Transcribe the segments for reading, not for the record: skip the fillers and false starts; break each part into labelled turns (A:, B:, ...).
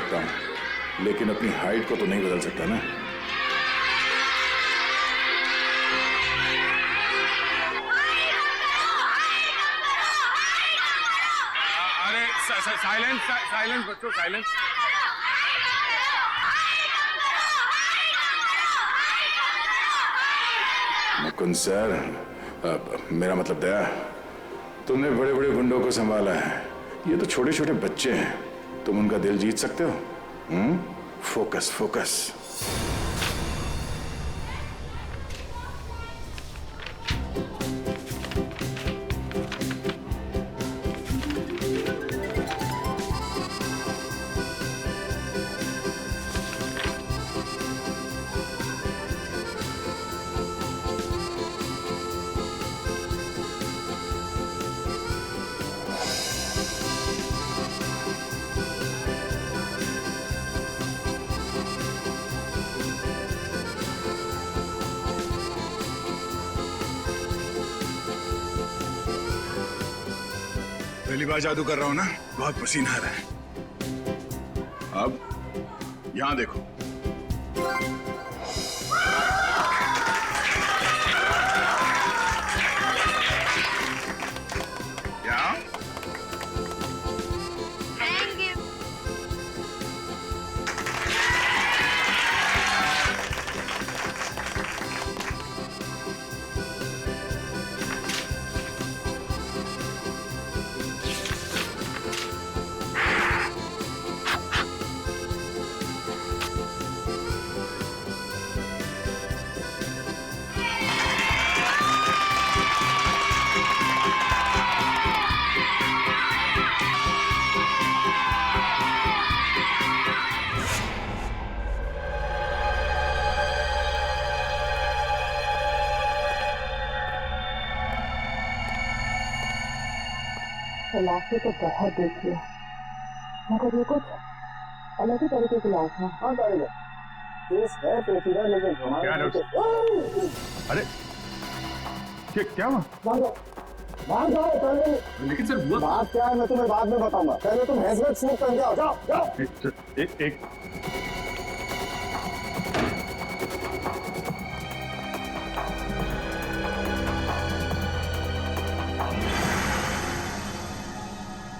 A: सकता हूँ, लेकिन अपनी हाइट को तो नहीं बदल सकता ना।
B: अरे साइलेंस साइलेंस बच्चों, साइलेंस।
A: मुकुंद सर, मेरा मतलब दया, तुमने बड़े बड़े गुंडों को संभाला है, ये तो छोटे छोटे बच्चे हैं, तुम उनका दिल जीत सकते हो? Focus focus.
B: पहली बार जादू कर रहा हूं ना, बहुत पसीना आ रहा है। अब यहां देखो। यहाँ
C: लाशें तो बहुत देखी है, मगर ये कुछ अलग ही तरीके की लाश है। हाँ है पेचीदा, लेकिन
B: क्या अरे क्या हुआ? लेकिन सर वो
C: बात क्या है मैं तुम्हें बाद में बताऊंगा, पहले तुम हेजमेट सूट पहन के आओ। जाओ जाओ।
B: एक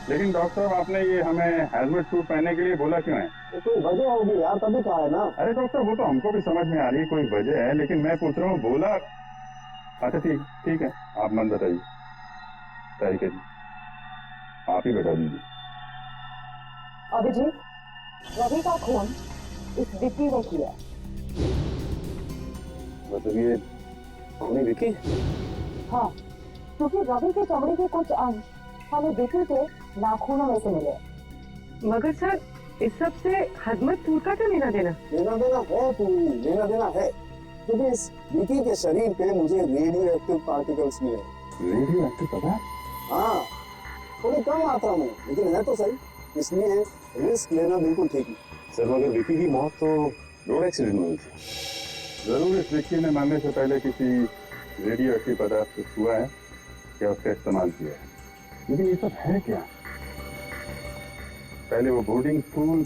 B: लेकिन डॉक्टर साहब, आपने ये हमें हेलमेट सूट पहनने के लिए बोला क्यों है?
C: तो कोई वजह होगी यार, तभी कहा है ना।
B: अरे डॉक्टर, वो तो हमको भी समझ में आ रही है कोई वजह है, लेकिन मैं पूछ रहा हूँ बोला। अच्छा ठीक है, आप मन बताइए। तरीके जी आप ही बता दीजिए।
C: अभिजीत, रवि का खून इस विक्की ने किया।
B: मतलब ये खूनी विक्की?
C: हाँ, क्योंकि रवि के चमड़े के कुछ अंश हमें विक्की के नाखूनों में से मिले।
D: मगर सर, इस सब से हजमत सूट का तो लेना देना
C: है लेना देना है, क्योंकि इस विक्की के शरीर पे मुझे रेडियो एक्टिव पार्टिकल्स मिले।
B: रेडियो एक्टिव पदार्थ?
C: हाँ, थोड़ी कम मात्रा में, लेकिन है तो सही, इसलिए रिस्क लेना बिल्कुल ठीक है।
B: सर मगर विक्की की मौत तो रोड एक्सीडेंट में हुई थी। जरूर इस विक्की ने मरने से पहले किसी रेडियो एक्टिव पदार्थ को छुआ है या उसका इस्तेमाल किया है। लेकिन ये सब है क्या? पहले वो बोर्डिंग स्कूल,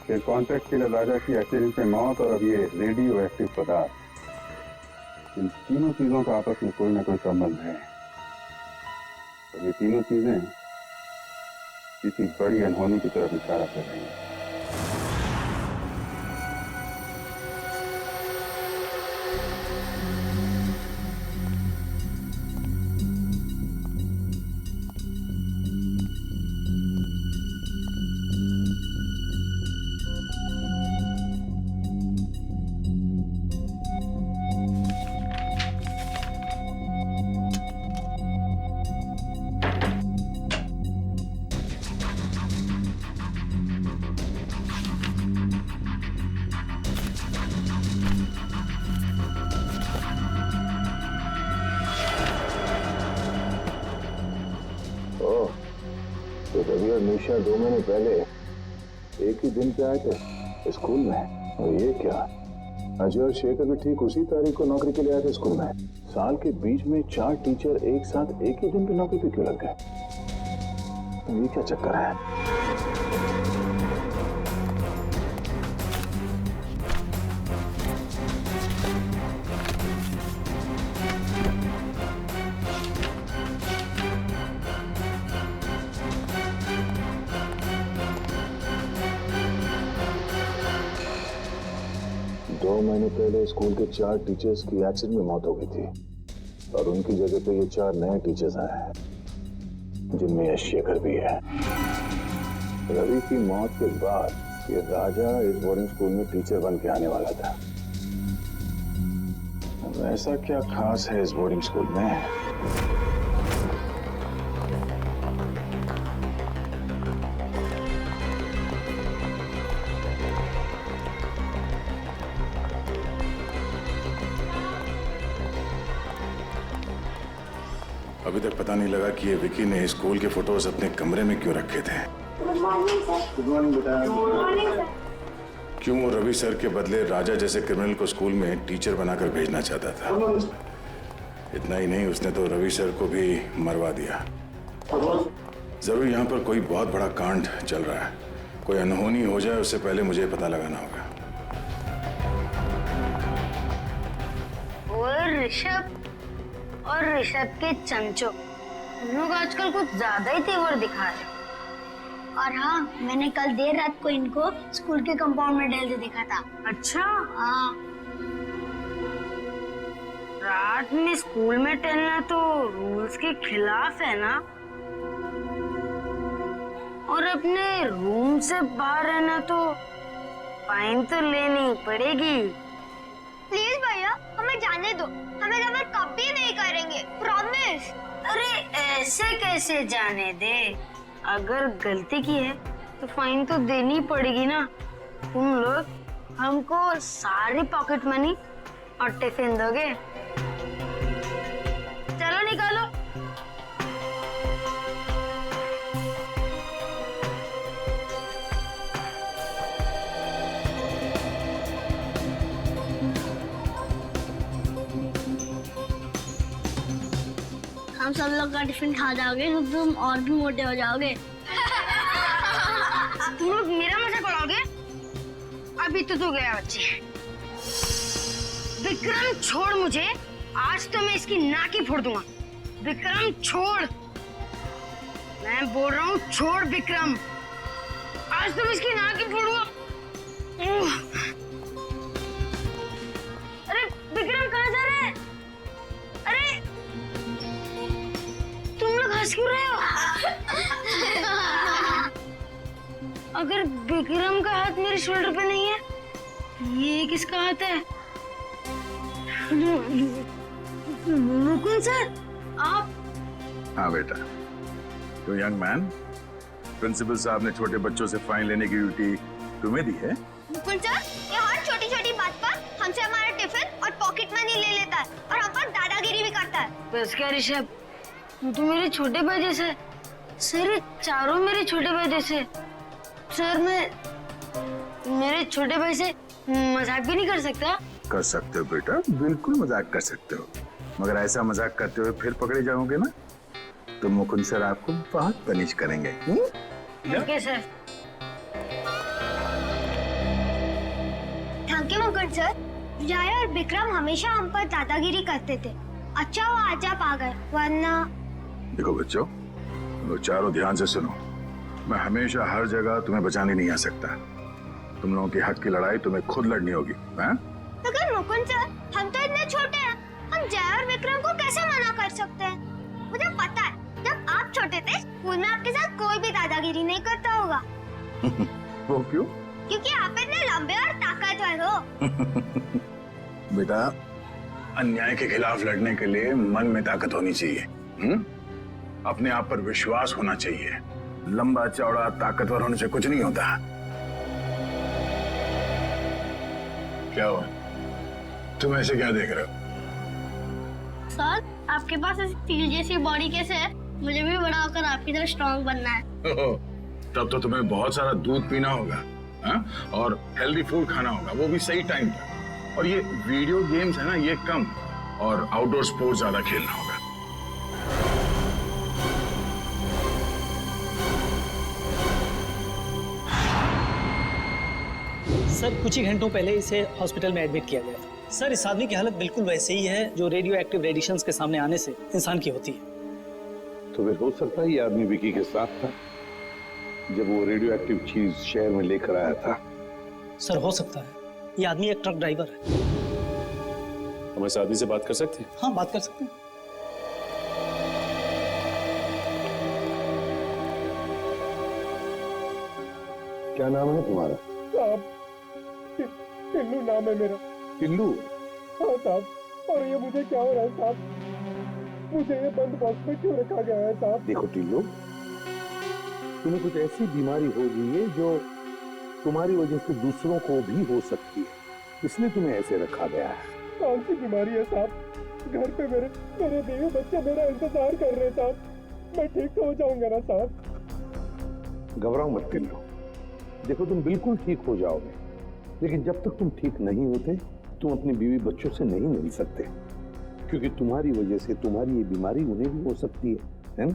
B: फिर कॉन्ट्रैक्ट के लिए राजा की एक्सीडेंट में मौत, और अब ये रेडियो एक्टिव पदार्थ। इन तीनों चीजों का आपस में कोई ना कोई संबंध है, और ये तीनों चीजें किसी बड़ी अनहोनी की तरफ इशारा कर रही हैं।
A: तो रवि और निशा 2 महीने पहले एक ही दिन पे आए थे स्कूल में, और ये क्या, अजय और शेखर भी ठीक उसी तारीख को नौकरी के लिए आए थे स्कूल में। साल के बीच में 4 टीचर एक साथ एक ही दिन पे नौकरी पे क्यों लग गए? तो ये क्या चक्कर है? महीने पहले स्कूल के 4 टीचर्स की एक्सीडेंट में मौत हो गई थी और उनकी जगह पे ये 4 नए टीचर्स आए हैं, जिनमें यह शेखर भी है। रवि की मौत के बाद ये राजा इस बोर्डिंग स्कूल में टीचर बन के आने वाला था। ऐसा क्या खास है इस बोर्डिंग स्कूल में?
E: अभी तक पता नहीं लगा कि ये विकी ने स्कूल के फोटोज अपने कमरे में क्यों रखे थे।
A: गुड मॉर्निंग बेटा।
E: क्यों वो रवि सर के बदले राजा जैसे क्रिमिनल को स्कूल में टीचर बनाकर भेजना चाहता था। इतना ही नहीं, उसने तो रवि सर को भी मरवा दिया। जरूर यहाँ पर कोई बहुत बड़ा कांड चल रहा है। कोई अनहोनी हो जाए उससे पहले मुझे पता लगाना होगा।
F: और ऋषभ के चंचो, तुम लोग आजकल कुछ ज्यादा ही तेवर दिखा रहे हो। और हाँ, मैंने कल देर रात को इनको स्कूल के कंपाउंड में टहलते देखा था।
D: अच्छा,
F: हाँ,
D: रात में स्कूल में टहलना तो रूल्स के खिलाफ है ना, और अपने रूम से बाहर रहना तो फाइन तो लेनी पड़ेगी।
F: प्लीज भैया, हमें जाने दो, हमें गलत कभी नहीं करेंगे, प्रॉमिस।
D: अरे ऐसे कैसे जाने दे? अगर गलती की है तो फाइन तो देनी पड़ेगी ना। तुम लोग हमको सारी पॉकेट मनी और टिफिन दोगे? चलो निकालो।
F: हम सब लोग का टिफिन खा जाओगे तो तुम और भी मोटे हो जाओगे।
D: तुम लोग मेरा मजाक उड़ाओगे? अभी तो गया बच्चे। विक्रम छोड़ मुझे, आज तो मैं इसकी नाक ही फोड़ दूंगा। विक्रम छोड़, मैं बोल रहा हूँ छोड़ विक्रम, आज तो मैं इसकी नाक ही फोड़ूंगा। अरे विक्रम कहाँ जा रहे हैं? अरे तुम लोग हंस क्यों रहे हो? अगर विक्रम का हाथ मेरे शोल्डर पे नहीं है, ये किसका हाथ है? मुकुंद सर, आप?
E: हाँ बेटा, तो यंग मैन, प्रिंसिपल साहब ने छोटे बच्चों से फाइन लेने की ड्यूटी तुम्हें दी है?
F: मुकुंद सर, ये हर छोटी छोटी बात पर हमसे हमारा टिफिन और पॉकेट मनी ले लेता है और हम पर दादागिरी भी करता है।
D: बस क्या ऋषभ, तू तो मेरे छोटे भाई जैसे। सर चारों मेरे छोटे भाई जैसे। सर मैं मेरे छोटे भाई से मजाक भी नहीं कर सकता?
E: कर सकते हो बेटा, बिल्कुल मजाक कर सकते हो, मगर ऐसा मजाक करते हुए फिर पकड़े जाओगे ना तो मुकुंद सर आपको बहुत पनिश करेंगे।
D: Okay sir.
F: Thank you Mukund sir. जय और विक्रम हमेशा हम पर दादागिरी करते थे, अच्छा वो आज आप आ गए, वरना।
E: देखो बच्चों, तुम चारों ध्यान से सुनो। मैं हमेशा हर जगह तुम्हें बचाने नहीं आ सकता। तुम लोगों के हक की लड़ाई तुम्हें खुद लड़नी होगी।
F: मगर मुकुंद सर, हम तो इतने छोटे हैं, हम जय और विक्रम को कैसे मना कर सकते हैं? मुझे पता है, जब आप छोटे थे स्कूल में आपके साथ कोई भी दादागिरी नहीं करता होगा।
E: वो क्यों?
F: क्योंकि आप इतने लंबे और ताकतवर हो।
E: बेटा, अन्याय के खिलाफ लड़ने के लिए मन में ताकत होनी चाहिए। अपने आप पर विश्वास होना चाहिए। लंबा चौड़ा ताकतवर होने से कुछ नहीं होता। क्या हुआ? तुम ऐसे क्या देख रहे हो?
F: सर, आपके पास ऐसी स्टील जैसी बॉडी कैसे है? मुझे भी बड़ा होकर आपकी तरह स्ट्रॉन्ग बनना है।
E: तब तो तुम्हें बहुत सारा दूध पीना होगा, हा? और हेल्दी फूड खाना होगा, वो भी सही टाइम पर। और ये वीडियो गेम्स है ना, ये कम, और आउटडोर स्पोर्ट्स ज्यादा खेलना होगा।
G: सर कुछ ही घंटों पहले इसे हॉस्पिटल में एडमिट किया गया था। सर इस आदमी की हालत बिल्कुल वैसे ही है जो रेडियो एक्टिव रेडिएशंस के सामने आने से इंसान की होती है।
B: तो फिर हो सकता है ये आदमी विकी के साथ था जब वो रेडियो एक्टिव चीज शहर में लेकर आया था।
G: सर हो सकता है ये आदमी एक ट्रक ड्राइवर है।
H: हम इस आदमी से बात कर सकते हैं?
G: हाँ, बात कर सकते हैं।
A: क्या नाम है तुम्हारा?
I: साहब, टिल्लू नाम है मेरा।
A: टिल्लू?
I: हाँ साहब, और ये मुझे क्या हो रहा है साहब? मुझे ये बंद बॉक्स में क्यों रखा गया है साहब?
A: देखो टिल्लू, तुम्हें कुछ ऐसी बीमारी हो गई है जो तुम्हारी वजह से दूसरों को भी हो सकती है, इसलिए तुम्हें ऐसे रखा गया है।
I: कौन सी बीमारी है साहब? घर पे मेरे बीवी बच्चे मेरा इंतजार कर रहे हैं साहब। मैं ठीक तो हो जाऊंगा ना साहब?
A: घबराओ मत टिल्लू, देखो तुम बिल्कुल ठीक हो जाओगे, लेकिन जब तक तुम ठीक नहीं होते तुम अपनी बीवी बच्चों से नहीं मिल सकते, क्योंकि तुम्हारी वजह से तुम्हारी ये बीमारी उन्हें भी हो सकती है ना?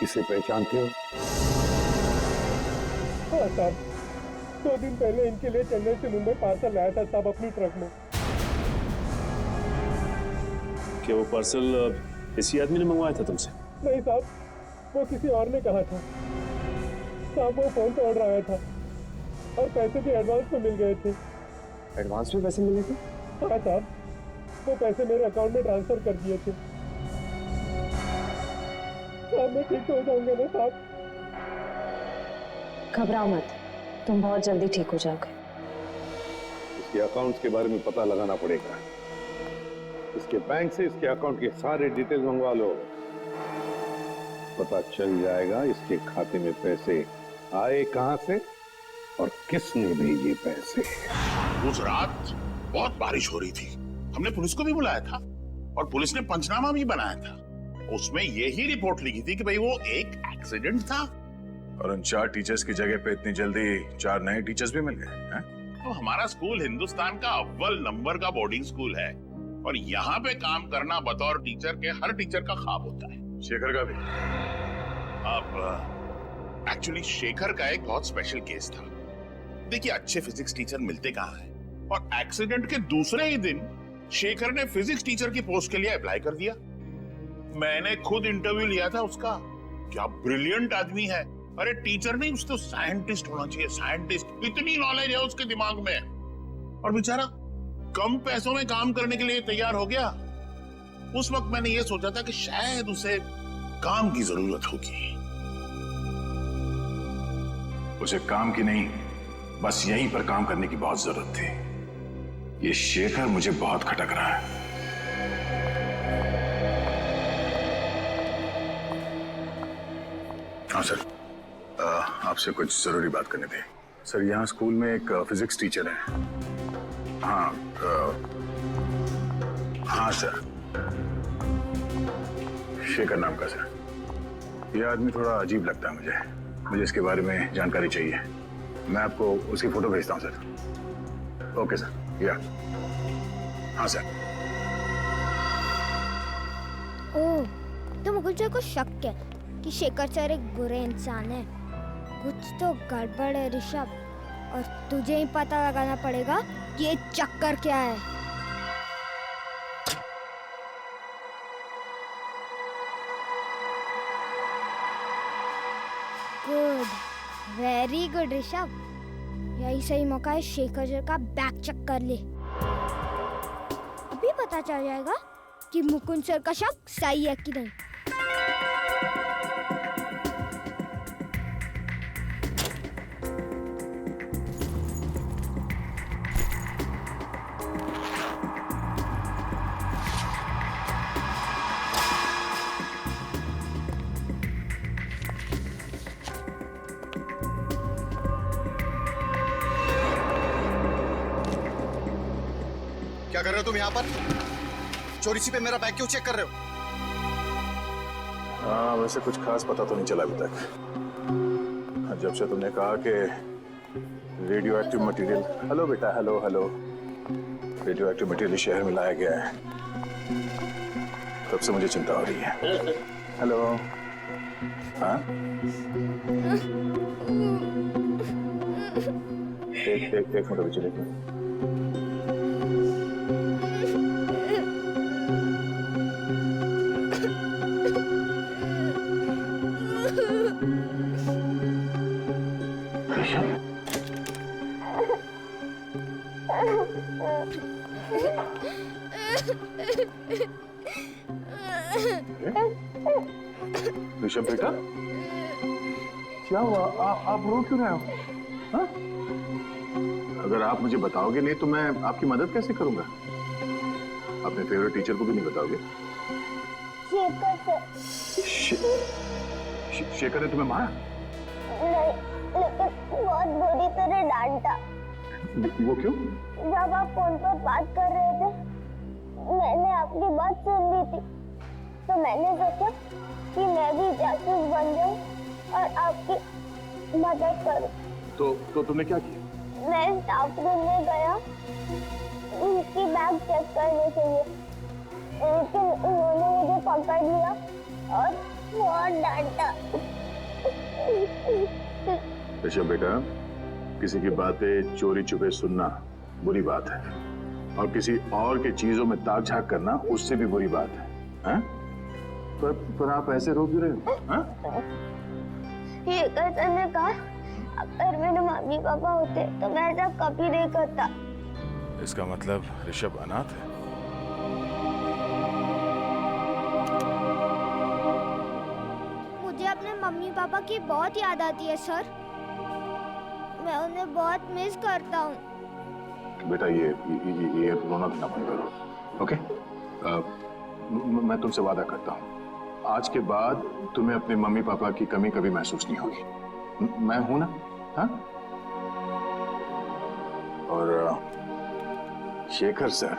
A: इसे पहचानते हो?
I: हाँ साहब, 2 दिन पहले इनके लिए चेन्नई से मुंबई पार्सल लाया था साहब अपनी ट्रक में।
H: क्या वो पार्सल इसी आदमी ने मंगवाया था तुमसे?
I: नहीं साहब, वो किसी और ने कहा था साहब। वो फोन पे ऑर्डर आया था और पैसे भी एडवांस में मिल गए थे।
H: एडवांस में पैसे मिले थे?
I: हाँ साहब, वो पैसे मेरे अकाउंट में ट्रांसफर कर दिए थे साहब। मैं ठीक तो हो जाऊंगा ना साहब?
C: घबराओ मत, तुम बहुत जल्दी ठीक हो जाओगे।
A: इसके अकाउंट्स के बारे में पता लगाना पड़ेगा, इसके बैंक से इसके अकाउंट के सारे डिटेल्स मंगवा लो, पता चल जाएगा इसके खाते में पैसे आए कहां से और किसने भेजे पैसे।
J: उस रात बहुत बारिश हो रही थी, हमने पुलिस को भी बुलाया था और पुलिस ने पंचनामा भी बनाया था। उसमें यही रिपोर्ट लिखी थी कि भाई वो एक एक्सीडेंट था।
E: और उन 4 टीचर्स की जगह पे इतनी जल्दी 4 नए टीचर्स भी मिल गए हैं?
J: तो हमारा स्कूल हिंदुस्तान का अव्वल नंबर का बोर्डिंग स्कूल है और यहाँ पे काम करना बतौर टीचर के हर टीचर का ख्वाब होता है।
E: शेखर का भी?
J: अब एक्चुअली शेखर का एक बहुत स्पेशल केस था। देखिए, अच्छे फिजिक्स टीचर मिलते कहाँ हैं, और एक्सीडेंट के दूसरे ही दिन शेखर ने फिजिक्स टीचर की पोस्ट के लिए अप्लाई कर दिया। मैंने खुद इंटरव्यू लिया था उसका। क्या ब्रिलियंट आदमी है। अरे टीचर नहीं, उसको साइंटिस्ट होना चाहिए, साइंटिस्ट। इतनी नॉलेज है उसके दिमाग में। और बेचारा कम पैसों में काम करने के लिए तैयार हो गया। उस वक्त मैंने ये सोचा था कि शायद उसे काम की जरूरत होगी।
E: उसे काम की नहीं, बस यहीं पर काम करने की बहुत जरूरत थी। ये शेखर मुझे बहुत खटक रहा है। हाँ सर, आपसे कुछ जरूरी बात करनी थी। सर, यहाँ स्कूल में एक फिजिक्स टीचर है। हाँ हाँ सर, शेखर नाम का सर। ये आदमी थोड़ा अजीब लगता है मुझे इसके बारे में जानकारी चाहिए। मैं आपको उसकी फोटो भेजता हूँ सर। ओके सर, या हाँ सर।
F: ओह, तो मुझे को शक है कि शेखर सर एक बुरे इंसान है। कुछ तो गड़बड़ है ऋषभ, और तुझे ही पता लगाना पड़ेगा कि ये चक्कर क्या है। Good, very good Rishabh. यही सही मौका है शेखर सर का बैक चेक कर ले। अभी पता चल जाएगा कि मुकुंद सर का शक सही है कि नहीं।
K: क्या कर रहे हो तुम यहाँ पर? चोरी छिपे मेरा बैग क्यों चेक कर रहे हो?
E: हाँ, वैसे कुछ खास पता तो नहीं चला अभी तक। जब से तुमने कहा कि रेडियो एक्टिव मटेरियल, हेलो बेटा, hello hello, radio active material शहर में लाया गया है, तब से मुझे चिंता हो रही है। हेलो, हाँ, एक मिनट रुकिए, एक मिनट।
A: ऋषभ बेटा, क्या हुआ? आप रो क्यों रहे हो? हाँ? अगर आप मुझे बताओगे नहीं तो मैं आपकी मदद कैसे करूंगा? अपने फेवरेट टीचर को भी नहीं बताओगे? शेखर ने तुम्हें मारा?
F: नहीं, लेकिन बहुत बुरी तरह डांटा।
A: वो क्यों?
F: जब आप फोन पर बात कर रहे थे, मैंने आपकी बात सुन ली थी, तो मैंने सोचा कि मैं भी जासूस बन जाऊं और आपकी मदद करूं।
A: तो तुमने क्या किया?
F: मैं स्टाफ रूम में गया, उसकी बैग चेक करने के लिए, लेकिन उन्होंने मुझे पकड़ लिया और बहुत डांटा।
A: ऋषभ बेटा, किसी की बातें चोरी छुपे सुनना बुरी बात है, और किसी और की चीजों में ताक झाक करना उससे भी बुरी बात है, हैं? पर आप ऐसे रो क्यों रहे हो? हाँ?
F: ये कैसे ने कहा, अगर मेरे मम्मी पापा होते तो मैं ऐसा कभी नहीं करता।
E: इसका मतलब ऋषभ अनाथ है?
F: मुझे अपने मम्मी पापा की बहुत याद आती है सर, मैं उन्हें बहुत मिस करता हूँ।
A: बेटा ये रोना धोना बंद करो, ओके? मैं तुमसे वादा करता हूँ, आज के बाद तुम्हें अपने मम्मी पापा की कमी कभी महसूस नहीं होगी। मैं हूं ना? हाँ? और शेखर सर,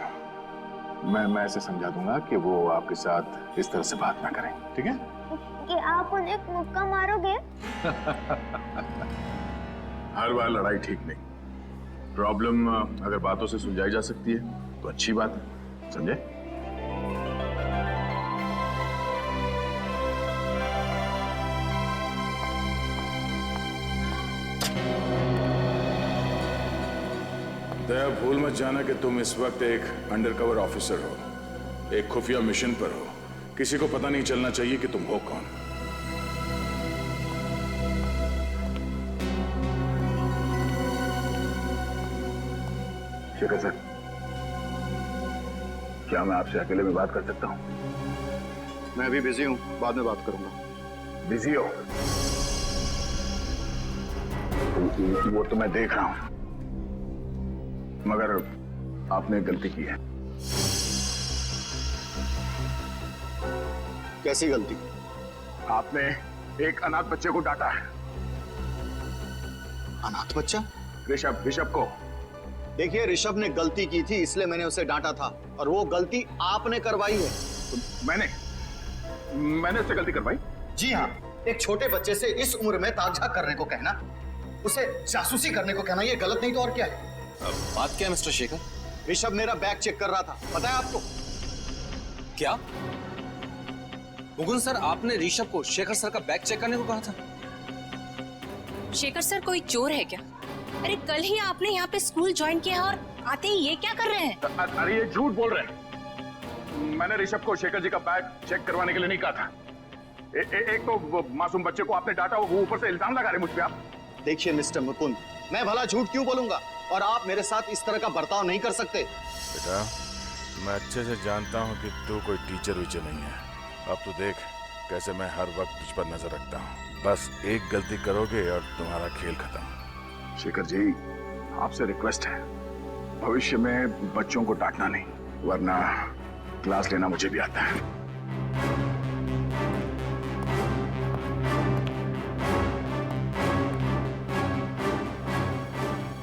A: मैं ऐसे समझा दूंगा कि वो आपके साथ इस तरह से बात ना करें, ठीक है?
F: कि आप उन्हें एक मुक्का मारोगे?
A: हर बार लड़ाई ठीक नहीं। प्रॉब्लम अगर बातों से सुलझाई जा सकती है तो अच्छी बात है, समझे?
E: दया, भूल मत जाना कि तुम इस वक्त एक अंडरकवर ऑफिसर हो, एक खुफिया मिशन पर हो। किसी को पता नहीं चलना चाहिए कि तुम हो कौन।
A: शेखर सर, क्या मैं आपसे अकेले में बात कर सकता हूं?
K: मैं अभी बिजी हूँ, बाद में बात करूंगा।
A: बिजी हो? वो तो मैं देख रहा हूं, मगर आपने गलती की है।
K: कैसी गलती?
A: आपने एक अनाथ बच्चे को डांटा है।
K: अनाथ बच्चा?
A: ऋषभ को।
K: देखिए, ऋषभ ने गलती की थी इसलिए मैंने उसे डांटा था, और वो गलती आपने करवाई है।
A: तो मैंने उससे गलती करवाई?
K: जी हाँ, एक छोटे बच्चे से इस उम्र में ताक-झाक करने को कहना, उसे जासूसी करने को कहना, ये गलत नहीं तो और क्या है?
L: बात क्या है मिस्टर शेखर?
K: ऋषभ मेरा बैग चेक कर रहा था, पता है आपको?
L: क्या? मुकुंद सर, आपने ऋषभ को शेखर सर का बैग चेक करने को कहा था?
M: शेखर सर कोई चोर है क्या? अरे कल ही आपने यहाँ पे स्कूल ज्वाइन किया और आते ही ये क्या कर रहे हैं?
A: अरे ये झूठ बोल रहे हैं। मैंने ऋषभ को शेखर जी का बैग चेक करवाने के लिए नहीं कहा था। एक तो वो मासूम बच्चे को आपने डांटा, वो ऊपर से इल्जाम लगा रहे मुझ पे आप।
K: देखिए मिस्टर मुकुंद, मैं भला झूठ क्यों बोलूंगा, और आप मेरे साथ इस तरह का बर्ताव नहीं कर सकते।
E: बेटा, मैं अच्छे से जानता हूँ कि तू कोई टीचर वीचर नहीं है। अब तो देख कैसे मैं हर वक्त तुझ पर नजर रखता हूँ। बस एक गलती करोगे और तुम्हारा खेल खत्म।
A: शेखर जी, आपसे रिक्वेस्ट है, भविष्य में बच्चों को डांटना नहीं, वरना क्लास लेना मुझे भी आता है।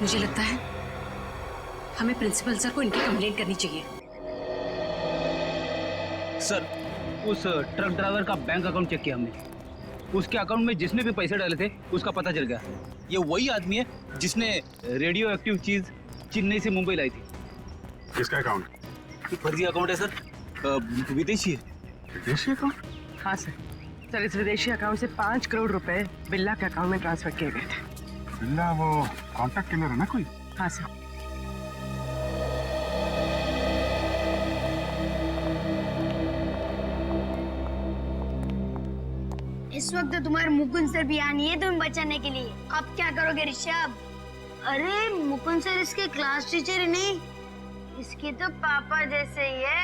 M: मुझे लगता है हमें प्रिंसिपल सर को इनकी कंप्लेंट करनी चाहिए।
N: सर, उस ट्रक ड्राइवर का बैंक अकाउंट चेक किया हमने, उसके अकाउंट में जिसने भी पैसे डाले थे उसका पता चल गया। ये वही आदमी है जिसने रेडियो एक्टिव चीज चेन्नई से मुंबई लाई थी।
A: किसका अकाउंट?
N: फर्जी अकाउंट है सर, विदेशी है।
A: विदेशी अकाउंट?
C: हाँ सर, इस विदेशी अकाउंट से 5 करोड़ रुपए बिल्ला के अकाउंट में ट्रांसफर किए गए थे।
A: बिल्ला वो कॉन्टैक्ट किलर है ना कोई?
C: हाँ सर।
D: इस वक्त तो तुम्हारे मुकुंद सर भी यहाँ नहीं है तुम्हें बचाने के लिए। अब क्या करोगे ऋषभ? अरे मुकुंद सर इसके क्लास टीचर ही नहीं, इसके तो पापा जैसे ही है।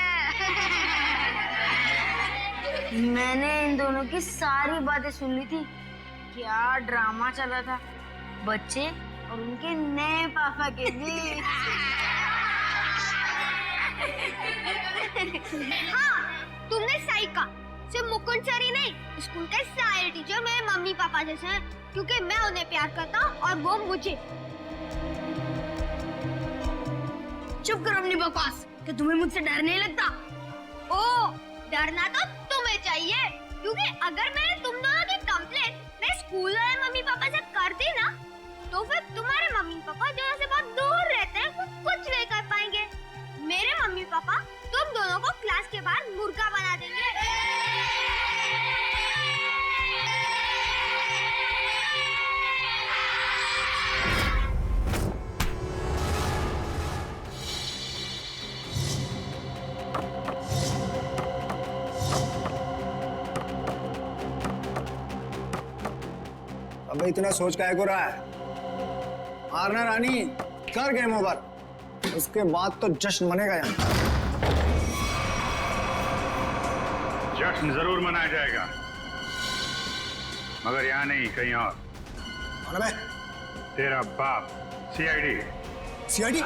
D: मैंने इन दोनों की सारी बातें सुन ली थी। क्या ड्रामा चला था बच्चे और उनके नए पापा के बीच।
F: हाँ, तुमने सही कहा। सिर्फ मुकुंद सर ही नहीं, स्कूल के सारे टीचर मेरे मम्मी पापा जैसे हैं, क्योंकि मैं उन्हें प्यार करता हूँ और वो मुझे।
D: चुप करो अपनी बकवास। कि तुम्हें मुझसे डर नहीं लगता?
F: ओ, डरना तो तुम्हें चाहिए, क्योंकि अगर मैंने तुम दोनों की कंप्लेंट मैं स्कूल वाले मम्मी पापा से कर दी ना, तो फिर तुम्हारे मम्मी पापा जो से बहुत दूर रहते हैं वो कुछ नहीं कर पाएंगे। मेरे मम्मी पापा तुम दोनों को क्लास के बाहर मुर्गा बना देंगे।
K: अबे इतना सोच काहे को रहा है? मारना रानी, कर गेम ओवर। उसके बाद तो जश्न मनेगा यहाँ।
B: जश्न जरूर मनाया जाएगा, मगर यहाँ नहीं, कहीं और।
K: कौन है?
B: तेरा बाप, सीआईडी।
K: सीआईडी?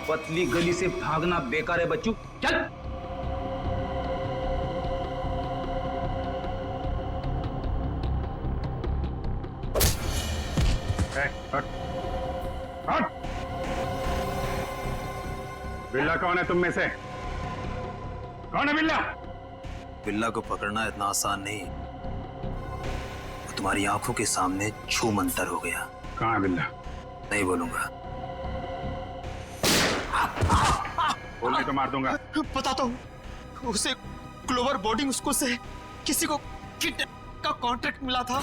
N: पतली गली से भागना बेकार है बच्चू, चल।
B: हट। बिल्ला कौन है तुम में से? कौन है बिल्ला?
L: बिल्ला को पकड़ना इतना आसान नहीं, वो तुम्हारी आंखों के सामने छू मंतर हो गया।
B: कहाँ है बिल्ला?
L: नहीं बोलूंगा।
B: बोलने तो मार दूंगा।
K: बताता हूँ, उसे ग्लोबल बोर्डिंग स्कूल से किसी को किडनैप का कॉन्ट्रैक्ट मिला था।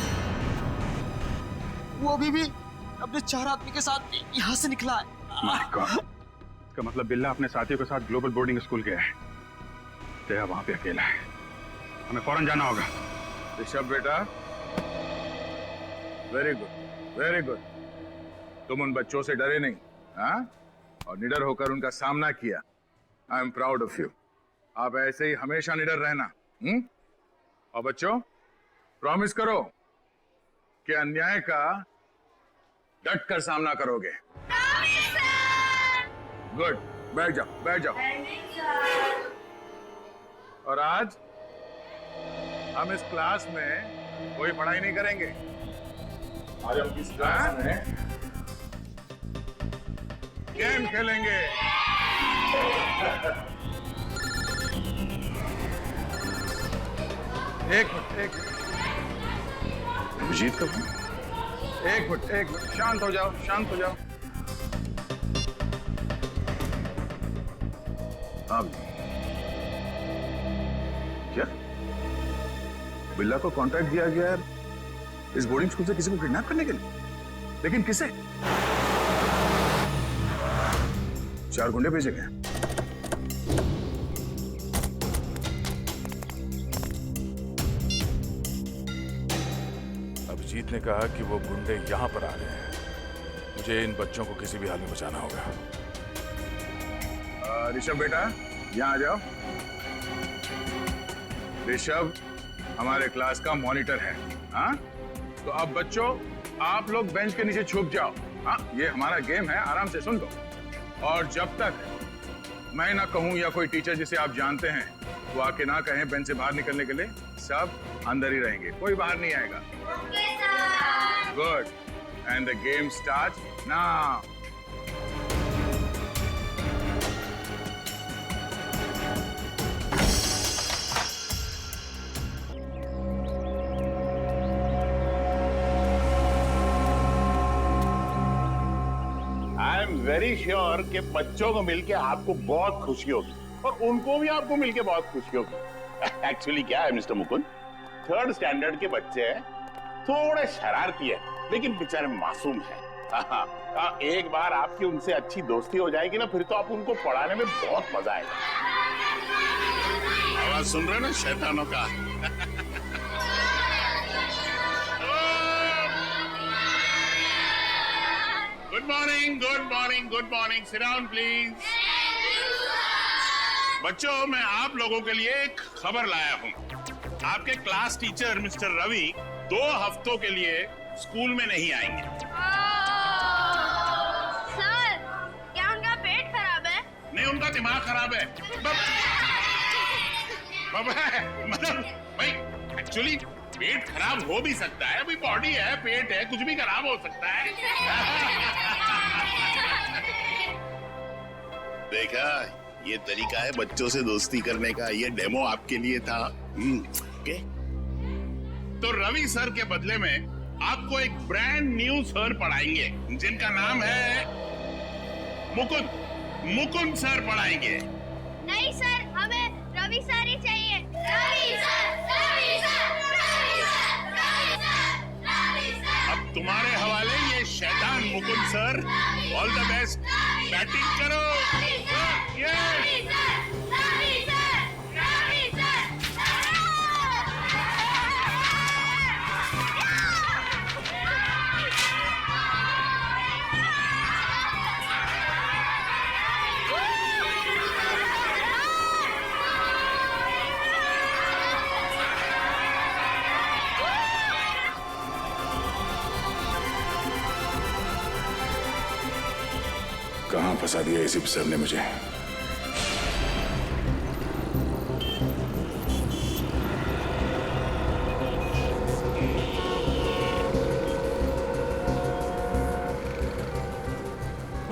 K: वो अभी भी अपने 4 आदमी के साथ यहाँ से निकला है।
B: My God. इसका मतलब बिल्ला अपने साथियों के साथ ग्लोबल बोर्डिंग स्कूल गया है। तेरा वहां पे अकेला है, हमें फौरन जाना होगा। ऋषभ बेटा, वेरी गुड, वेरी गुड। तुम उन बच्चों से डरे नहीं, हाँ? और निडर होकर उनका सामना किया। I am proud of you. आप ऐसे ही हमेशा निडर रहना। और बच्चों, प्रॉमिस करो कि अन्याय का डट कर सामना करोगे। गुड, बैठ जाओ, बैठ जाओ। और आज हम इस क्लास में कोई पढ़ाई नहीं करेंगे। आज हम इस क्लास में गेम खेलेंगे। एक मिनट,
E: अभिजीत कब?
B: एक मिनट, शांत हो जाओ, शांत हो जाओ। अब क्या बिल्ला को कॉन्ट्रैक्ट दिया गया है इस बोर्डिंग स्कूल से किसी को किडनैप करने के लिए? लेकिन किसे? 4 गुंडे भेजे गए।
E: अभिजीत ने कहा कि वो गुंडे यहां पर आ रहे हैं। मुझे इन बच्चों को किसी भी हाल में बचाना होगा।
B: ऋषभ बेटा, यहाँ आ जाओ। ऋषभ हमारे क्लास का मॉनिटर है, हाँ? तो अब बच्चों, आप लोग बेंच के नीचे छुप जाओ। हाँ, ये हमारा गेम है, आराम से सुन लो। और जब तक मैं ना कहूं या कोई टीचर जिसे आप जानते हैं वो आके ना कहें बेंच से बाहर निकलने के लिए, सब
J: अंदर ही रहेंगे, कोई बाहर नहीं आएगा। Good, and the game start now. I am very sure कि बच्चों को मिलके आपको बहुत खुशी होगी और उनको भी आपको मिलके बहुत खुशी होगी। एक्चुअली क्या है मिस्टर मुकुंद, 3rd स्टैंडर्ड के बच्चे हैं, थोड़े शरारती है, लेकिन बेचारे मासूम है। एक बार आपकी उनसे अच्छी दोस्ती हो जाएगी ना, फिर तो आप उनको पढ़ाने में बहुत मजा आएगा। आवाज सुन रहे ना शैतानों का? Good morning, good morning, good morning. Sit down please. बच्चों, मैं आप लोगों के लिए एक खबर लाया हूँ। आपके क्लास टीचर मिस्टर रवि 2 हफ्तों के लिए स्कूल में नहीं आएंगे।
D: सर, क्या उनका पेट खराब है?
J: नहीं, उनका दिमाग खराब है। मतलब भाई, एक्चुअली पेट खराब हो भी सकता है, अभी बॉडी है, पेट है, कुछ भी खराब हो सकता है। देखा, ये तरीका है बच्चों से दोस्ती करने का। ये डेमो आपके लिए था। ओके। तो रवि सर के बदले में आपको एक ब्रांड न्यू सर पढ़ाएंगे, जिनका नाम है मुकुंद। मुकुंद सर पढ़ाएंगे।
F: नहीं सर, हमें रवि सर ही चाहिए। Ravi sir, Ravi sir, Ravi sir, Ravi sir, Ravi sir.
J: अब तुम्हारे हवाले ये शैतान Mukund sir. All the best, batting करो।
E: कहां फंसा दिया एसीपी सर ने मुझे?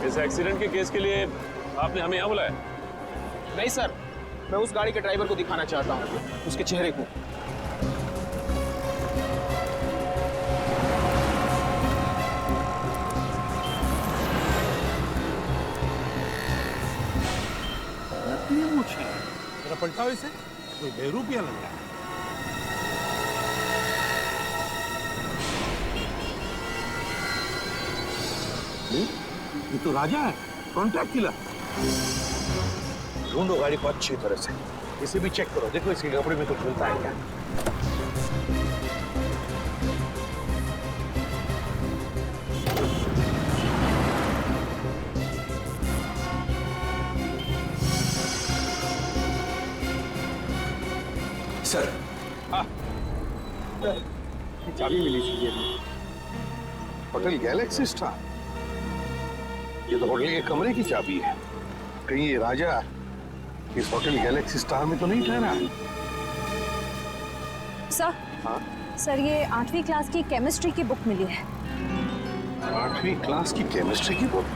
H: इस एक्सीडेंट के केस के लिए आपने हमें यहाँ बुलाया?
O: नहीं सर, मैं उस गाड़ी के ड्राइवर को दिखाना चाहता हूँ, उसके चेहरे को।
P: नकली मूछें, जरा पलटाओ इसे, कोई बेरूपिया लग रहा है। ये तो राजा है, कॉन्ट्रैक्ट किलर। ढूंढो गाड़ी को अच्छी तरह से, इसे भी चेक करो, देखो इसके कपड़े में कुछ मिलता है क्या।
L: सर,
P: चाबी मिली थी ये होटल गैलेक्सी स्टार। ये तो होटल के कमरे की चाबी है। कहीं ये राजा इस होटल गैलेक्सी स्टार में तो नहीं ठहरा?
M: सर,
P: हाँ?
M: सर ये 8वीं क्लास की केमिस्ट्री की बुक मिली है।
P: 8वीं क्लास की केमिस्ट्री की बुक?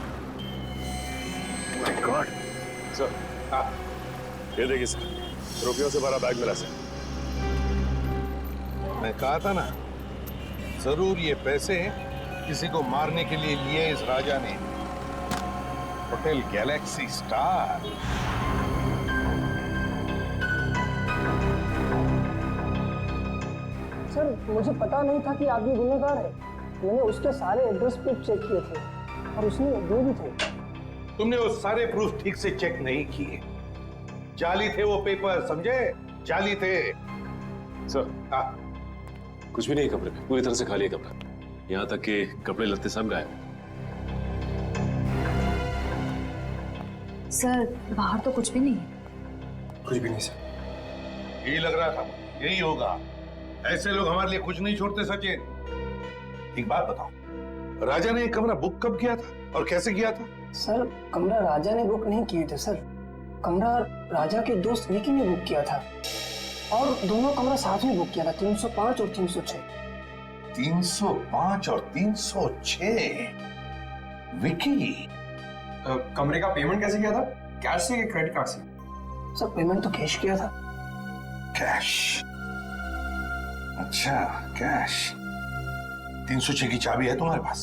P: My God.
H: सर, ये देखिए सर, रुपयों से भरा बैग मिला सर।
P: मैं कहा था ना, जरूर ये पैसे किसी को मारने के लिए लिए इस राजा ने। Hotel Galaxy star.
C: सर, मुझे पता नहीं था कि आदमी गुनहगार है। मैंने उसके सारे एड्रेस प्रूफ चेक किए थे और उसने वो भी थे।
P: तुमने वो सारे प्रूफ ठीक से चेक नहीं किए। जाली थे वो पेपर, समझे? जाली थे।
H: सर, कुछ भी नहीं कमरे में, पूरी तरह से खाली है कमरा। यहाँ तक कि कपड़े लत्ते सब गायब हैं।
M: सर, बाहर तो कुछ भी नहीं है।
P: कुछ भी नहीं सर। यही लग रहा था, यही होगा। ऐसे लोग हमारे लिए कुछ नहीं छोड़ते सचिन। एक बात बताओ, राजा ने एक कमरा बुक कब किया था और कैसे किया था?
C: सर, कमरा राजा ने बुक नहीं किए थे सर। कमरा राजा के दोस्त विकी ने बुक किया था।
O: और दोनों कमरा साथ में बुक किया था, 305 और 306।
P: 305 और 306। विकी,
O: कमरे का पेमेंट कैसे किया था? कैश से या क्रेडिट कार्ड से? सर पेमेंट तो कैश किया था।
P: कैश? अच्छा, कैश। 306 की चाबी है तुम्हारे पास?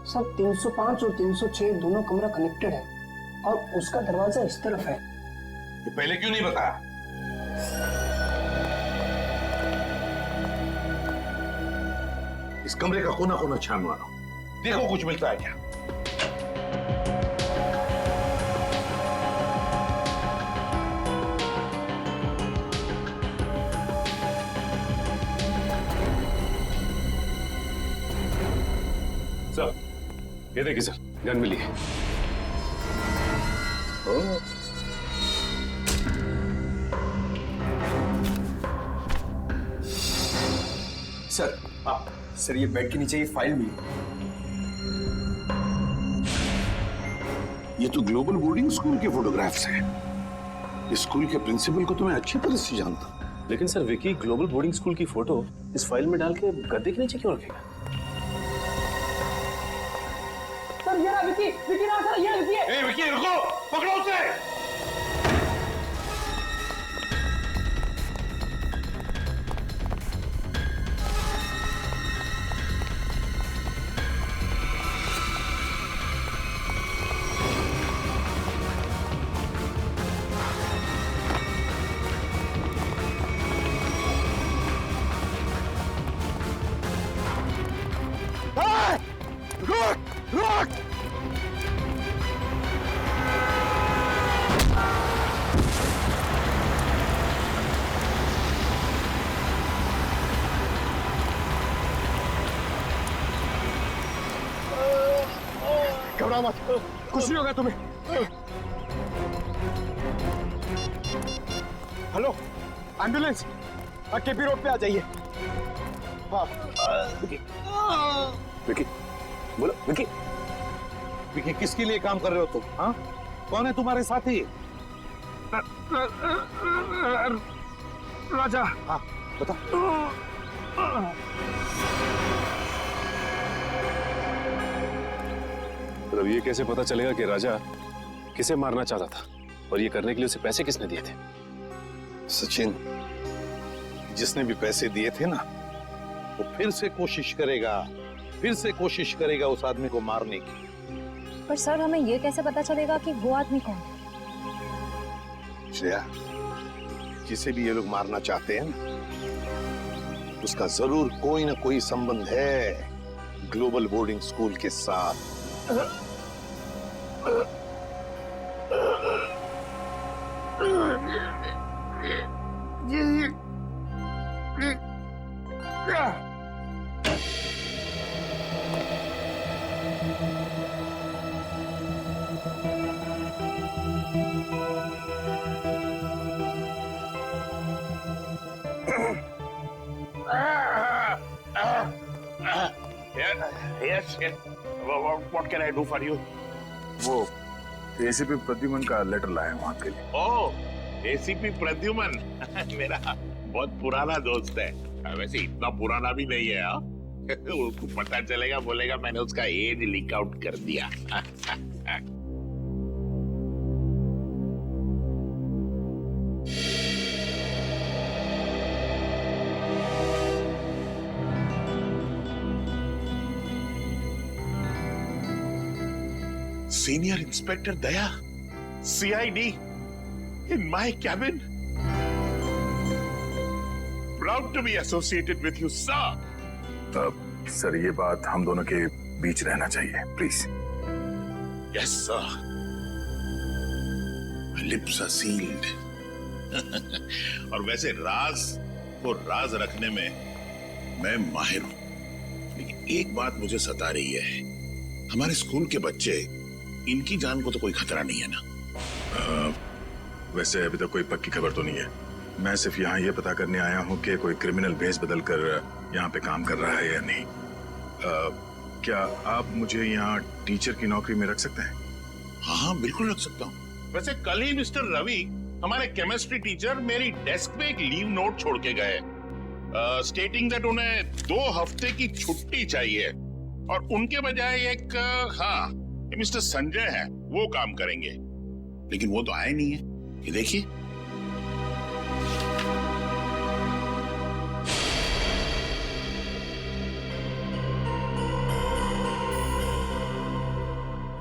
O: सर 305 और 306 दोनों कमरा कनेक्टेड है और उसका दरवाजा इस तरफ है।
P: ये पहले क्यों नहीं बताया? इस कमरे का कोना कोना छान मारो, देखो कुछ मिलता है क्या।
H: सर, ये देखिए सर, गन मिली है।
O: सर, सर ये बेड के नीचे ये फाइल मिली।
P: ये तो ग्लोबल बोर्डिंग स्कूल के फोटोग्राफ्स हैं। इस स्कूल के प्रिंसिपल को तो मैं अच्छी तरह से जानता हूं।
H: लेकिन sir, Vicky global boarding school की फोटो इस फाइल में डाल के गद्दे के नीचे क्यों रखेगा?
O: सर ये रहा विकी, विकी ना सर, ये विकी है।
P: ए विकी रुको, पकड़ो उसे। रुक!
I: घबरा मत, कुछ नहीं होगा तुम्हें। हेलो, एम्बुलेंस केपी रोड पे आ जाइए। हाँ।
P: विकी, बोलो विकी। विकी, किसके लिए काम कर रहे हो तुम? हाँ, कौन है तुम्हारे साथी?
I: राजा।
P: हाँ, बता।
H: अब ये कैसे पता चलेगा कि राजा किसे मारना चाहता था और ये करने के लिए उसे पैसे किसने दिए थे?
P: सचिन, जिसने भी पैसे दिए थे ना, वो फिर से कोशिश करेगा उस आदमी को मारने की।
M: पर सर, हमें ये कैसे पता चलेगा कि वो आदमी कौन है?
P: श्रेया, जिसे भी ये लोग मारना चाहते हैं ना, उसका जरूर कोई ना कोई संबंध है ग्लोबल बोर्डिंग स्कूल के साथ।
J: Yes. What can I do for you?
E: वो एसीपी प्रद्युमन का लेटर लाया हूं आपके लिए।
J: ओह, एसीपी प्रद्युमन मेरा बहुत पुराना दोस्त है। वैसे इतना पुराना भी नहीं है। उसको पता चलेगा, बोलेगा मैंने उसका एज लीक आउट कर दिया। Senior Inspector Daya, CID, in my cabin. Proud to be associated with you, sir.
E: Sir, ये बात हम दोनों के बीच रहना चाहिए, please.
J: Yes, sir. My lips are sealed. और वैसे राज को राज रखने में मैं माहिर हूं, लेकिन एक बात मुझे सता रही है। हमारे स्कूल के बच्चे, इनकी जान को तो कोई खतरा नहीं है ना?
E: वैसे अभी तक कोई पक्की खबर तो नहीं है। मैं सिर्फ यहाँ ये पता करने आया हूँ कि कोई क्रिमिनल भेस बदल कर यहाँ पे काम कर रहा है या नहीं। क्या आप मुझे यहाँ टीचर की नौकरी में रख सकते हैं?
J: हाँ, बिल्कुल रख सकता हूँ। वैसे कल ही मिस्टर रवि हमारे केमिस्ट्री टीचर मेरी डेस्क पे एक लीव नोट छोड़ के गए, स्टेटिंग दैट उन्हें 2 हफ्ते की छुट्टी चाहिए और उनके बजाय एक मिस्टर संजय है वो काम करेंगे, लेकिन वो तो आए नहीं है। ये देखिए,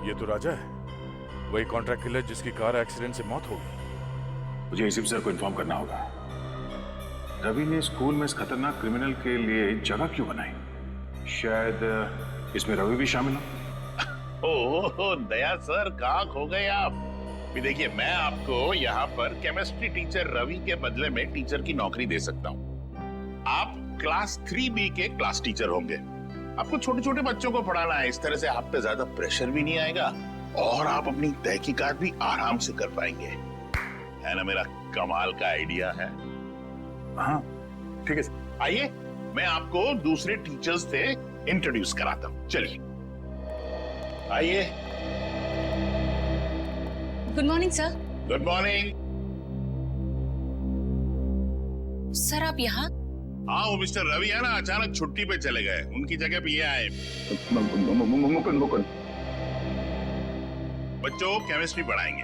E: ये तो राजा है, वही कॉन्ट्रैक्ट किलर जिसकी कार एक्सीडेंट से मौत हो गई।
J: मुझे एसीपी सर को इन्फॉर्म करना होगा। रवि ने स्कूल में इस खतरनाक क्रिमिनल के लिए जगह क्यों बनाई? शायद इसमें रवि भी शामिल हो। ओह दया सर, कहाँ खो गए आप? देखिए, मैं आपको यहाँ पर केमिस्ट्री टीचर रवि के बदले में टीचर की नौकरी दे सकता हूँ। आप क्लास 3B के क्लास टीचर होंगे। आपको छोटे छोटे बच्चों को पढ़ाना है, इस तरह से आप पे ज्यादा प्रेशर भी नहीं आएगा और आप अपनी तहकीकात भी आराम से कर पाएंगे। है ना मेरा कमाल का आइडिया है? हाँ ठीक है, आइए मैं आपको दूसरे टीचर्स से इंट्रोड्यूस कराता हूँ। चलिए आइए।
M: Good morning sir.
J: Good morning.
M: Sir आप यहाँ?
J: हाँ, वो मिस्टर रवि है ना, अचानक छुट्टी पे चले गए, उनकी जगह पे ये आए।
K: मुकुंद
J: बच्चों केमिस्ट्री पढ़ाएंगे।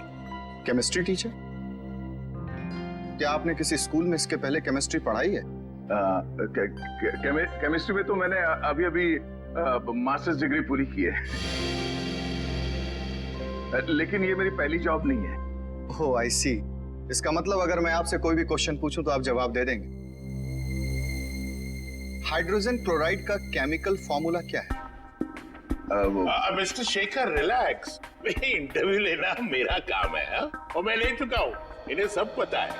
K: Chemistry teacher? क्या आपने किसी स्कूल में इसके पहले केमिस्ट्री पढ़ाई है?
A: केमिस्ट्री में तो मैंने अभी मास्टर्स डिग्री पूरी की है, लेकिन ये मेरी पहली जॉब नहीं है।
K: ओह आई सी। इसका मतलब अगर मैं आपसे कोई भी क्वेश्चन पूछूं तो आप जवाब दे देंगे। हाइड्रोजन क्लोराइड का केमिकल फॉर्मूला क्या है?
J: मिस्टर शेखर रिलैक्स, इंटरव्यू लेना मेरा काम है और मैं ले चुका हूँ, इन्हें सब पता है।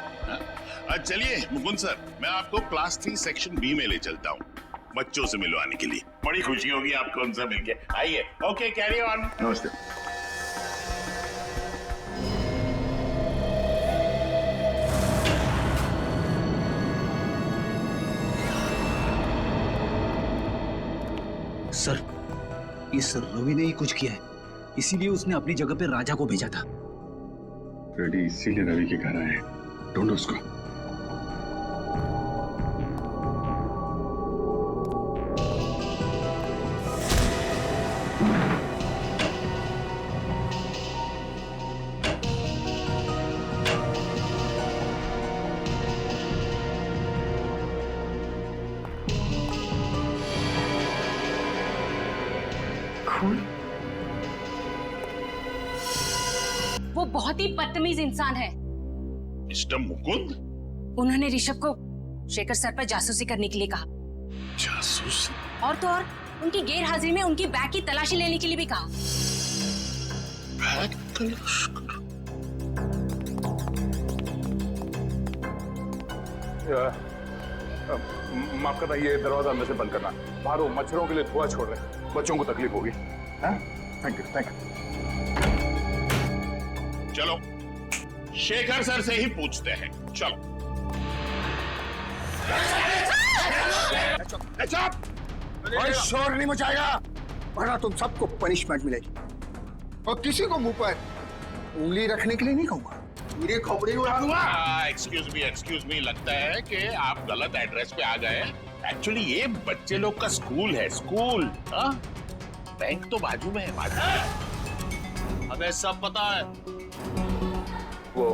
J: चलिए मुकुंद सर, मैं आपको क्लास 3 सेक्शन B में ले चलता हूँ बच्चों से मिलवाने के लिए। बड़ी खुशी होगी आपको उनसे मिलके। आइए। Okay, carry on.
A: नमस्ते।
L: सर, ये सर रवि ने ही कुछ किया है, इसीलिए उसने अपनी जगह पे राजा को भेजा था।
B: रेडी इसीलिए रवि के घर आए। ढूंढो उसको।
M: वो बहुत ही बदतमीज इंसान है।
J: मिस्टर मुकुंद?
M: उन्होंने ऋषभ को शेखर सर पर जासूसी करने के लिए कहा।
J: जासूसी?
M: और तो और उनकी गैर हाजिरी में उनकी बैग की तलाशी लेने के लिए भी कहा।
J: बैग तलाश कर?
A: माफ करना, ये दरवाजा अंदर से बंद करना। बाहर वो मच्छरों के लिए धुआं छोड़ रहे हैं, बच्चों को तकलीफ होगी। Thank you thank you.
J: चलो शेखर सर से ही पूछते हैं। चलो।
P: कोई शोर नहीं मचाएगा, वरना तुम सबको पनिशमेंट मिलेगी। और किसी को मुंह पर उंगली रखने के लिए नहीं कहूंगा, मेरी खोपड़ी उड़ा दूंगा।
J: एक्सक्यूज मी, लगता है कि आप गलत एड्रेस पे आ गए। एक्चुअली ये बच्चे लोग का स्कूल है, स्कूल। बैंक तो बाजू में है, बाजू में।
H: हमें सब पता है।
A: वो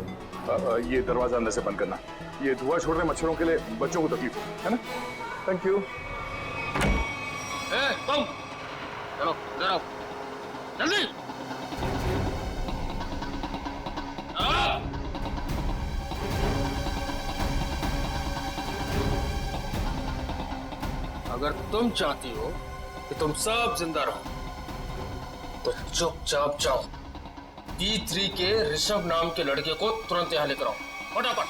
A: ये दरवाजा अंदर से बंद करना। ये धुआं छोड़ रहे मच्छरों के लिए बच्चों को तकलीफ है ना। Thank you.
H: तुम चलो इधर आओ, जल्दी।
O: अगर तुम चाहती हो कि तुम सब जिंदा रहो तो चुपचाप जाओ, D3 के ऋषभ नाम के लड़के को तुरंत यहाँ लेकर आओ, फटाफट।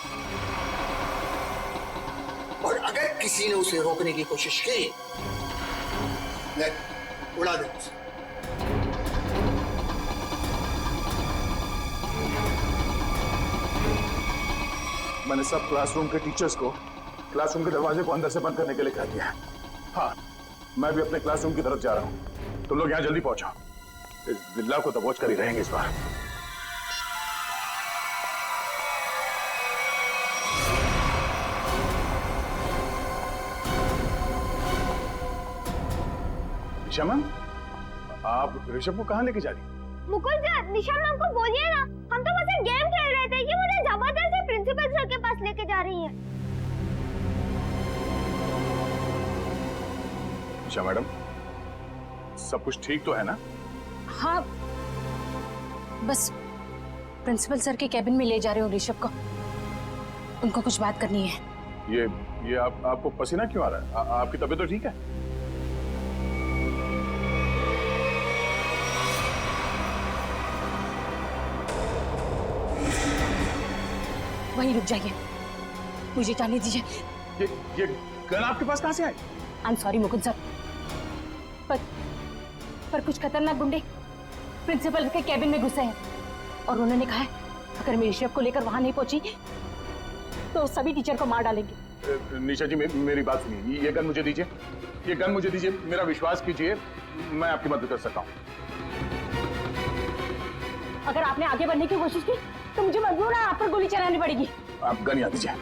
P: और अगर किसी ने उसे रोकने की कोशिश की, ले उड़ा दे।
A: मैंने सब क्लासरूम के टीचर्स को क्लासरूम के दरवाजे को अंदर से बंद करने के लिए कह दिया। हाँ, मैं भी अपने क्लासरूम की तरफ जा रहा हूँ। तुम लोग यहाँ जल्दी पहुंचो, इस बिल्ला को दबोच कर ही रहेंगे इस बार।
E: निशा मैम, आप ऋषभ को कहाँ लेके जा रही हैं?
F: मुकुल सर, निशा मैम को बोलिए ना, हम तो बस एक गेम खेल रहे थे, ये मुझे जबरदस्ती प्रिंसिपल सर के पास लेके जा रही है।
E: निशा मैडम, सब कुछ ठीक तो है ना?
M: हाँ, बस प्रिंसिपल सर के कैबिन में ले जा रहे हो ऋषभ को, उनको कुछ बात करनी है।
E: ये आपको पसीना क्यों आ रहा है? आपकी तबीयत तो ठीक है?
M: वहीं रुक जाइए, मुझे जाने दीजिए।
E: ये गन आपके पास कहाँ से आई?
M: I am sorry Mukund sir, पर कुछ खतरनाक गुंडे प्रिंसिपल के कैबिन में घुसे हैं और उन्होंने कहा है अगर मैं ऋषभ को लेकर वहां नहीं पहुंची तो सभी टीचर को मार डालेंगे।
E: निशा जी, मेरी बात सुनिए, ये गन मुझे दीजिए, ये गन मुझे दीजिए, मेरा विश्वास कीजिए, मैं आपकी मदद कर सकता हूँ।
M: अगर आपने आगे बढ़ने की कोशिश की तो मुझे मजबूर है आप पर गोली चलानी पड़ेगी।
E: आप गन यहाँ दीजिए।